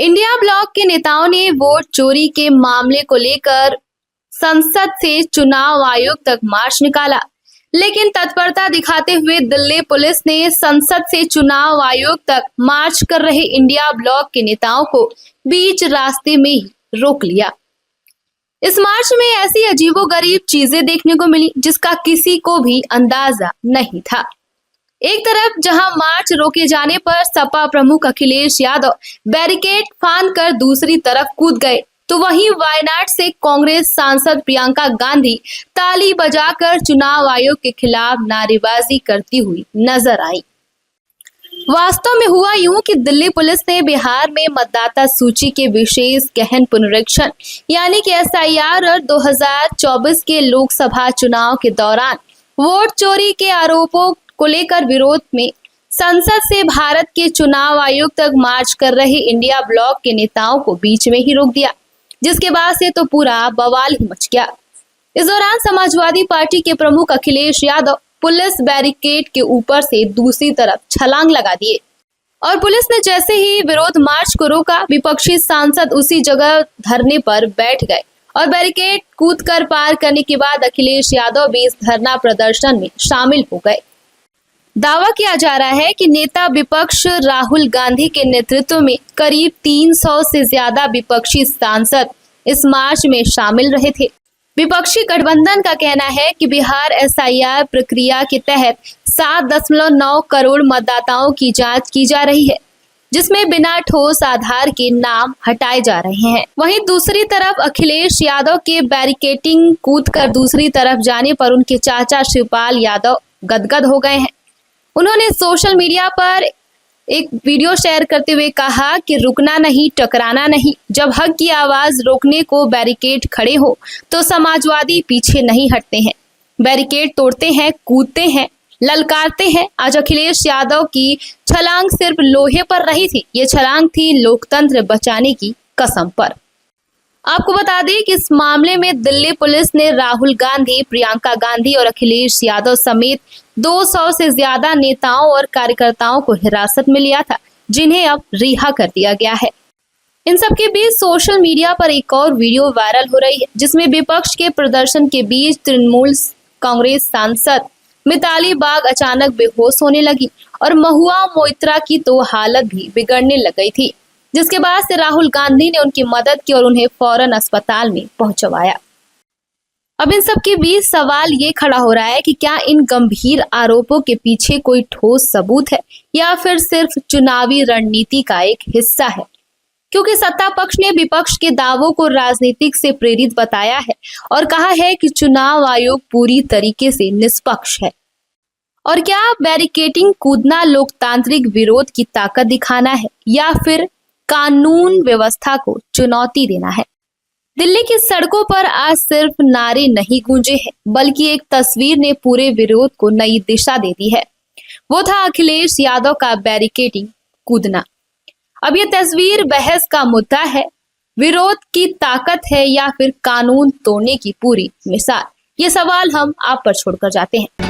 India block के नेताओं ने वोट चोरी के मामले को लेकर संसद से चुनाव आयोग तक मार्च निकाला, लेकिन तत्परता दिखाते हुए दिल्ली पुलिस ने संसद से चुनाव आयोग तक मार्च कर रहे इंडिया ब्लॉक के नेताओं को बीच रास्ते में ही रोक लिया। इस मार्च में ऐसी अजीबोगरीब चीजें देखने को मिली जिसका किसी को भी अंदाजा नहीं था। एक तरफ जहां मार्च रोके जाने पर सपा प्रमुख अखिलेश यादव बैरिकेड फांदकर दूसरी तरफ कूद गए, तो वहीं वायनाड से कांग्रेस सांसद प्रियंका गांधी ताली बजाकर चुनाव आयोग के खिलाफ नारेबाजी करती हुई नजर आई। वास्तव में हुआ यूं कि दिल्ली पुलिस ने बिहार में मतदाता सूची के विशेष गहन पुनरीक्षण यानी कि SIR और 2024 के लोकसभा चुनाव के दौरान वोट चोरी के आरोपों को लेकर विरोध में संसद से भारत के चुनाव आयोग तक मार्च कर रहे इंडिया ब्लॉक के नेताओं को बीच में ही रोक दिया, जिसके बाद से तो पूरा बवाल ही मच गया। इस दौरान समाजवादी पार्टी के प्रमुख अखिलेश यादव पुलिस बैरिकेड के ऊपर से दूसरी तरफ छलांग लगा दिए और पुलिस ने जैसे ही विरोध मार्च को रोका, विपक्षी सांसद उसी जगह धरने पर बैठ गए और बैरिकेड कूदकर पार करने के बाद अखिलेश यादव भी इस धरना प्रदर्शन में शामिल हो गए। दावा किया जा रहा है कि नेता विपक्ष राहुल गांधी के नेतृत्व में करीब 300 से ज्यादा विपक्षी सांसद इस मार्च में शामिल रहे थे। विपक्षी गठबंधन का कहना है कि बिहार SIR प्रक्रिया के तहत 7.9 करोड़ मतदाताओं की जांच की जा रही है, जिसमें बिना ठोस आधार के नाम हटाए जा रहे हैं। वहीं दूसरी तरफ अखिलेश यादव के बैरिकेडिंग कूदकर दूसरी तरफ जाने पर उनके चाचा शिवपाल यादव गदगद हो गए हैं। उन्होंने सोशल मीडिया पर एक वीडियो शेयर करते हुए कहा कि रुकना नहीं, टकराना नहीं। जब हक की आवाज रोकने को बैरिकेड खड़े हो तो समाजवादी पीछे नहीं हटते हैं, बैरिकेड तोड़ते हैं, कूदते हैं, ललकारते हैं। आज अखिलेश यादव की छलांग सिर्फ लोहे पर रही थी, ये छलांग थी लोकतंत्र बचाने की कसम पर। आपको बता दें कि इस मामले में दिल्ली पुलिस ने राहुल गांधी, प्रियंका गांधी और अखिलेश यादव समेत 200 से ज्यादा नेताओं और कार्यकर्ताओं को हिरासत में लिया था, जिन्हें अब रिहा कर दिया गया है। इन सब के बीच सोशल मीडिया पर एक और वीडियो वायरल हो रही है, जिसमें विपक्ष के प्रदर्शन के बीच तृणमूल कांग्रेस सांसद मिताली बाग अचानक बेहोश होने लगी और महुआ मोइत्रा की तो हालत भी बिगड़ने लग गई थी, जिसके बाद से राहुल गांधी ने उनकी मदद की और उन्हें फौरन अस्पताल में पहुंचवाया। अब इन सब के बीच सवाल ये खड़ा हो रहा है कि क्या इन गंभीर आरोपों के पीछे कोई ठोस सबूत है या फिर सिर्फ चुनावी रणनीति का एक हिस्सा है, क्योंकि सत्ता पक्ष ने विपक्ष के दावों को राजनीतिक से प्रेरित बताया है और कहा है कि चुनाव आयोग पूरी तरीके से निष्पक्ष है। और क्या बैरिकेडिंग कूदना लोकतांत्रिक विरोध की ताकत दिखाना है या फिर कानून व्यवस्था को चुनौती देना है? दिल्ली की सड़कों पर आज सिर्फ नारे नहीं गूंजे हैं, बल्कि एक तस्वीर ने पूरे विरोध को नई दिशा दे दी है। वो था अखिलेश यादव का बैरिकेडिंग कूदना। अब ये तस्वीर बहस का मुद्दा है, विरोध की ताकत है या फिर कानून तोड़ने की पूरी मिसाल? ये सवाल हम आप पर छोड़कर जाते हैं।